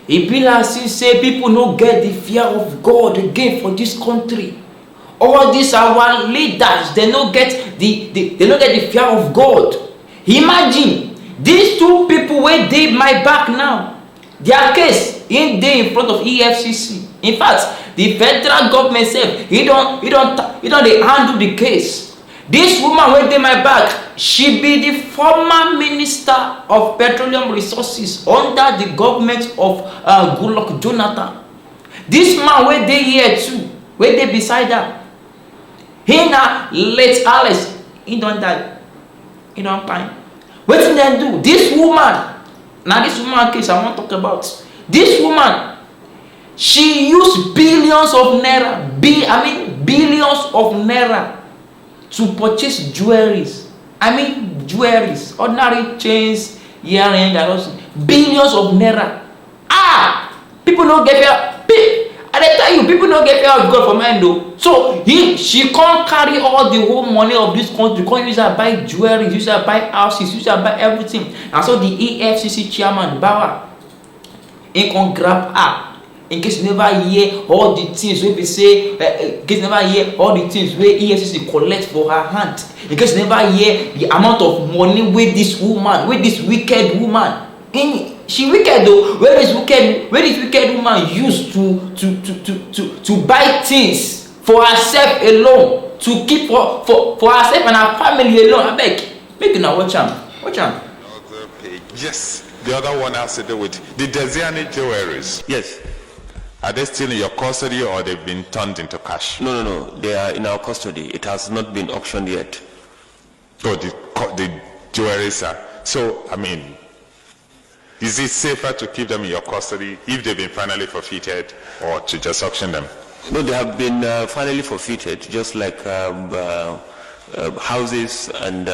e be like say people no get the fear of God again for this country. All these our leaders, they no get the fear of God. Imagine these two people wey dey my back now, their case dey in front of EFCC. In fact, the federal government sef he don dey handle the case. This woman wey dey my back, she be the former minister of petroleum resources under the government of Goodluck Jonathan. This man wey dey here too, wey dey beside her, he na late Alex, he don die, he don kpai. Wetin dem do? This woman, na this woman case I wan talk about. This woman, she use billions of naira, billions of naira to purchase jewelries. Jewelries, ordinary chains, earrings, and also billions of naira. People no get fear. I dey tell you, people no get fear of God for mind though. So she can't carry all the whole money of this country, can't use her buy jewelry, use her buy houses, use her buy everything. And so the EFCC chairman Bawa, he can grab her. In case you never hear all the things wey be say, in case you never hear all the things wey EFCC collect for her hand, in case you never hear the amount of money wey this woman, wey this wicked woman, she wicked though, where this wicked woman used to buy things for herself alone, to keep for herself and her family alone. I beg, make una watch am. Other page. Yes, the other one has to do with the Desiani jewelries. Yes. Are they still in your custody or they've been turned into cash? No. They are in our custody. It has not been auctioned yet. Oh, the jewelries are. So, is it safer to keep them in your custody if they've been finally forfeited, or to just auction them? No, they have been finally forfeited, just like houses and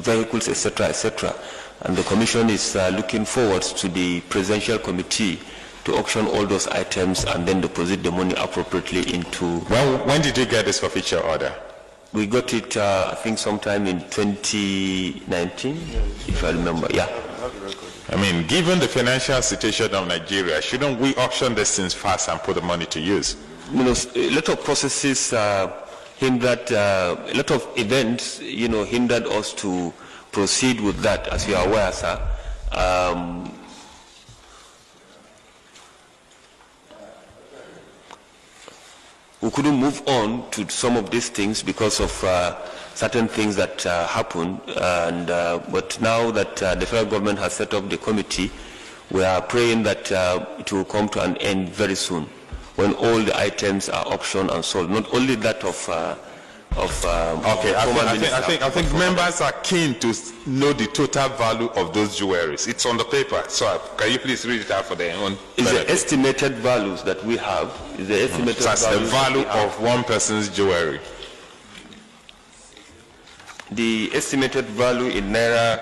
vehicles, etc. And the commission is looking forward to the presidential committee to auction all those items and then deposit the money appropriately into. When did you get this forfeiture order? We got it, I think, sometime in 2019, if I remember. Yeah. Given the financial situation of Nigeria, shouldn't we auction these things fast and put the money to use? A lot of processes hindered, a lot of events, hindered us to proceed with that, as you are aware, sir. We couldn't move on to some of these things because of certain things that happened, but now that the federal government has set up the committee, we are praying that it will come to an end very soon, when all the items are auctioned and sold. Not only that okay, I think members are keen to know the total value of those jewelries. It's on the paper, so can you please read it out for their own? It's the estimated values that we have. Is the estimated that's the value of one person's jewelry. The estimated value in naira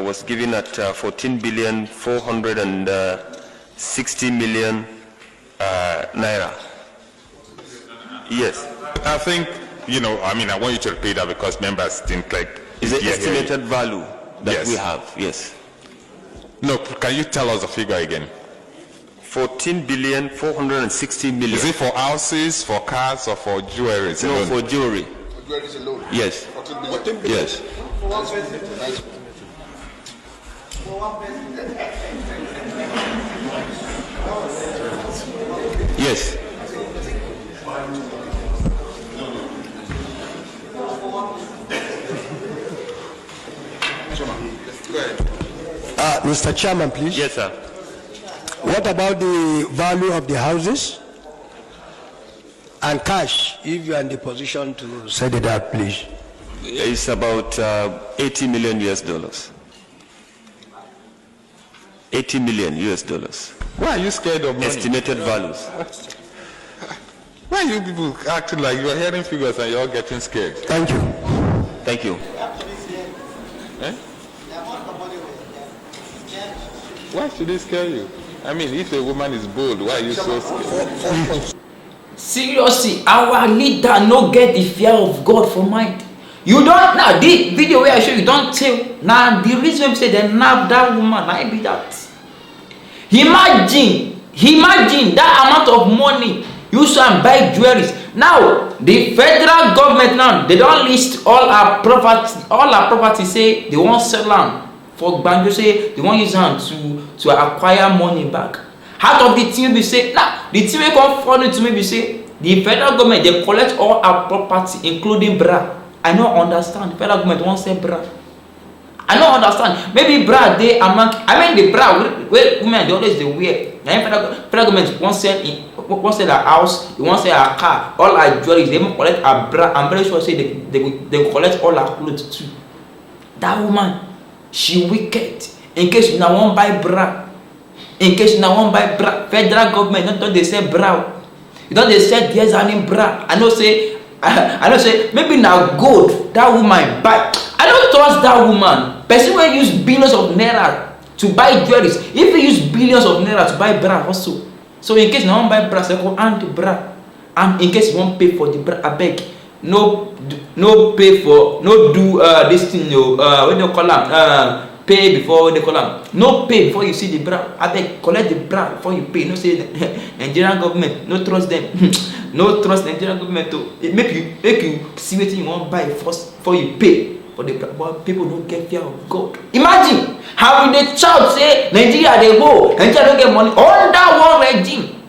was given at 14,460,000,000 naira. Yes. I think, I want you to repeat that because members didn't like. Is the estimated value that we have? Yes. No, can you tell us the figure again? 14,460,000,000. Is it for houses, for cars, or for jewelry? No, for jewelry. Yes. Yes. Yes. Mr. Chairman, please. Yes, sir. What about the value of the houses and cash, if you are in the position to set it up, please? It's about $80 million. $80 million. Why are you scared of money? Estimated values. Why are you people acting like you are hearing figures and you're getting scared? Thank you. Thank you. Why should it scare you? If a woman is bold, why are you so scared? Seriously, our leader no get the fear of God for mind. You don't now. The video where I show you don't tell. Now the reason we say they nab that woman, I be that. Imagine that amount of money used to buy jewelries. Now the federal government now they don't list all our property say they won't sell land for bank, say they won't use hand to acquire money back. Out of the thing we say now, the thing we come follow to me we say the federal government they collect all our property including bra. I don't understand. The federal government won't say bra. I don't understand. Maybe bra they among the bra where women they always they wear. Now federal government won't sell her house, they won't sell her car, all her jewelry, they even collect her bra. I'm very sure say they collect all her clothes too. That woman, she wicked. In case you now won't buy bra. Federal government don't they say bra. You don't they say there's any bra. I know say maybe now gold that woman buy. I don't trust that woman. Person will use billions of naira to buy jewelries. If you use billions of naira to buy bra also. So in case you want buy bra, say go and the bra. And in case you won't pay for the bra, I beg. No pay for this thing what do you call them? Pay before they call them. No pay before you see the bra. I beg, collect the bra before you pay. No say Nigerian government, no trust them. No trust Nigerian government to make you see what you want buy first before you pay. But people don't get fear of God. Imagine how the child say Nigeria they go, Nigeria don't get money under one regime.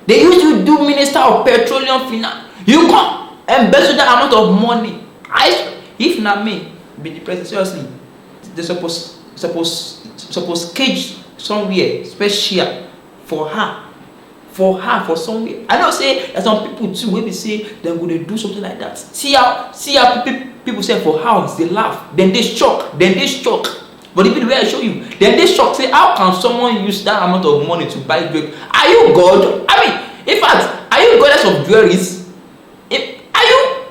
They used to do Minister of Petroleum Finance. You come and embezzle that amount of money. If not me, be the president seriously. They suppose cage somewhere special for her for somewhere. I don't say there's some people too maybe say they're going to do something like that. See how people say for house they laugh, then they shock. But even the way I show you, then they shock. Say how can someone use that amount of money to buy jewelry? Are you God? I mean, in fact, are you goddess of jewelries?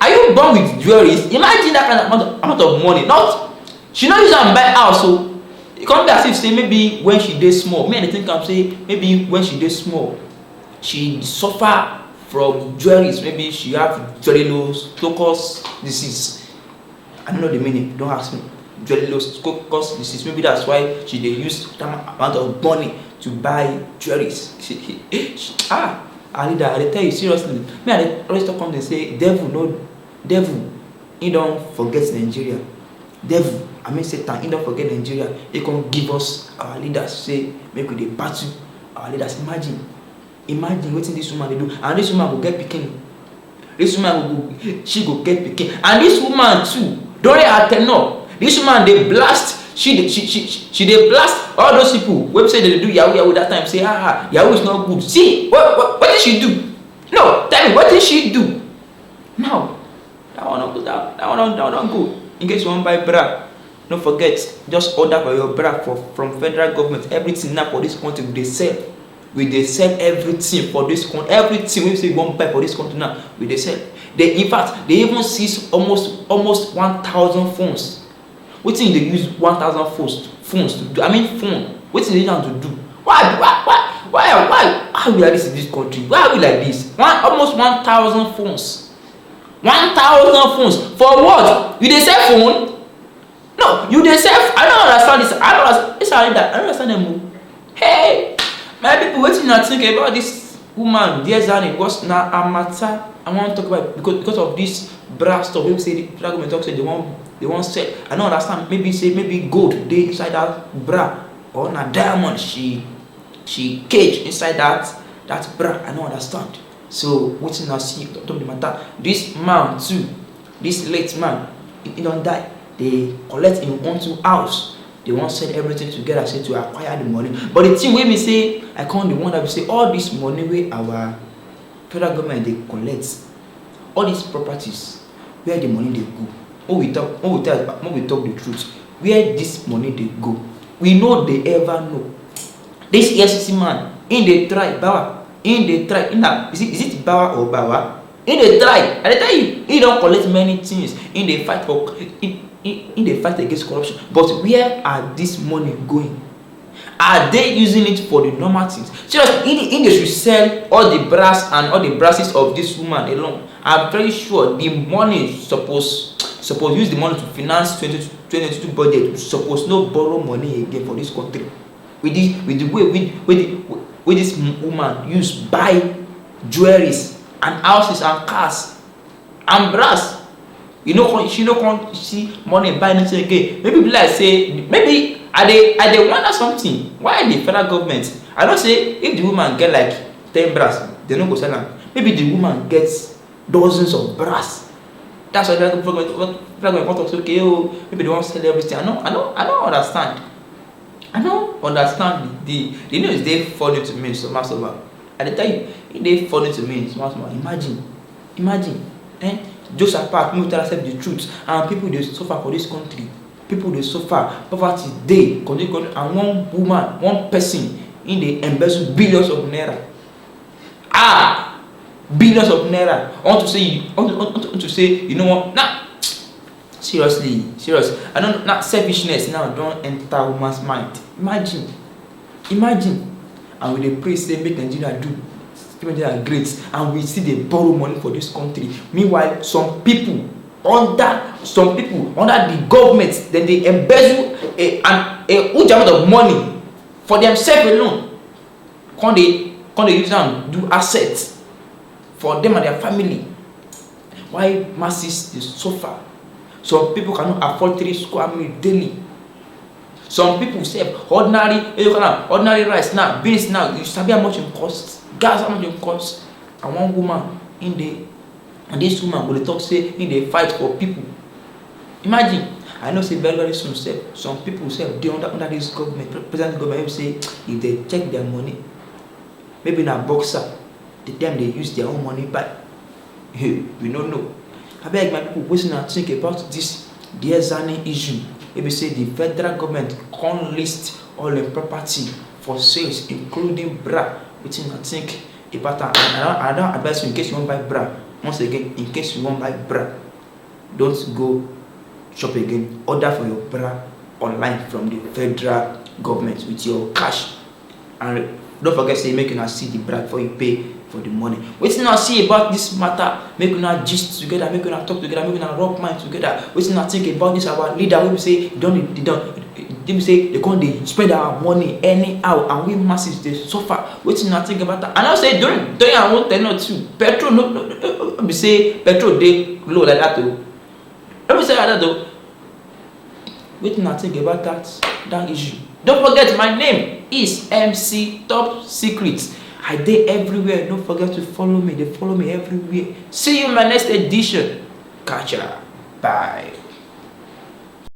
Are you born with jewelries? Imagine that kind of amount of money. Not she not use and buy house, so it can't be as if say maybe when she did small. Me and I think I'm saying maybe when she did small, she suffer from jewelries. Maybe she have jewelry locus disease. I don't know the meaning. Don't ask me. Jewelry locus disease. Maybe that's why she they use that amount of money to buy jewelries. I tell you seriously. Me I always talk on they say devil. He don't forget Nigeria. Devil. I mean Satan, he don't forget Nigeria. He can give us our leaders. Say, make we dey battle our leaders. Imagine what this woman they do. And this woman will get picking. This woman she go get picking. And this woman too, don't let her turn up. This woman they blast. She they blast all those people. Website they do Yahoo that time. Say, Yahoo is not good. See, what did she do? No, tell me, what did she do? Now, that one don't go. In case you want to buy bra, don't forget, just order for your bra from federal government. Everything now for this country they sell. They sell everything for this country. Everything we say you want to buy for this country now, they sell. In fact, they even seize almost 1,000 phones. What thing they use 1,000 phones to do? I mean phone. What thing they want to do? Why are we like this in this country? Why are we like this? Almost 1,000 phones. 1,000 phones for what? You they sell phone? No, you they sell. I don't understand this. I don't understand them. Hey, my people, what you think about this woman? Dear Zani, what's now a matter? I want to talk about because of this brass stuff. We say the federal government talk say they want sell. I don't understand. Maybe gold they inside that bra or na diamond she cage inside that bra. I don't understand. So what's in our see talk the matter? This man too, this late man, he don't die. They collect him onto house. They want to sell everything together, say to acquire the money. But the thing where we say, I can't the one that we say all this money where our federal government they collect, all these properties, where the money they go. When we talk the truth, where this money they go, we know they ever know. This EFCC man, in they try, Bawa. In the try, is it Bawa or Bawa? In the try, I tell you, he don't collect many things. In the fight for in the fight against corruption. But where are this money going? Are they using it for the normal things? Seriously, in they should sell all the brass and all the brasses of this woman alone. I'm very sure the money suppose use the money to finance 2022 budget. Suppose no borrow money again for this country. with the way with this woman use buy jewelries and houses and cars and brass. She no come see money buy anything again. Maybe be like say, maybe I dey wonder something. Why the federal government? I don't say if the woman get like 10 brass, they no go sell am. Maybe the woman gets dozens of brass. That's why the federal government want to say, okay, oh, maybe they want to sell everything. I don't understand. I don't understand the news. They funny to me so much. I tell you, they funny to me so much. Imagine, Joseph Park, we tell ourselves the truth, and people they suffer for this country. People they suffer poverty. They and one woman, one person in the embezzle billions of naira. Billions of naira. I want to say, you know what? Nah, seriously. I don't. Not selfishness now. Don't enter woman's mind. Imagine, and we dey pray say make Nigeria do. They are great, and we see they borrow money for this country. Meanwhile, some people under the government, then they embezzle a huge amount of money for themselves alone. Can they use them do assets for them and their family? Why masses they suffer? Some people cannot afford 3 square meals daily. Some people say ordinary rice now, beans now. You sabi how much it costs? Gas how much it costs? And one woman and this woman will talk say they fight for people. Imagine. I know say very soon say some people say they under this government, present government say if they check their money, maybe na boxer, the time they use their own money buy. Hey, we don't know. I beg my people listen and think about this dear Zani issue. If you say the federal government can't list all the property for sales, including bra, which I think about that. I don't advise you in case you want to buy bra. Once again, in case you want to buy bra, don't go shop again. Order for your bra online from the federal government with your cash. And don't forget say make you see the bra before you pay for the money. Wait till now see about this matter, make you now gist together, make you now talk together, make you now rub mind together. Wait till now think about this our leader. We say they say they can't spend our money anyhow, and we masses they suffer. Wait till now think about that. And I say don't I want to too. Petrol no be say petrol they low like that though. Let me say like that though. Wait till now think about that issue. Don't forget my name is MC Top Secret. I dey everywhere. Don't forget to follow me. They follow me everywhere. See you in my next edition. Catch ya. Bye.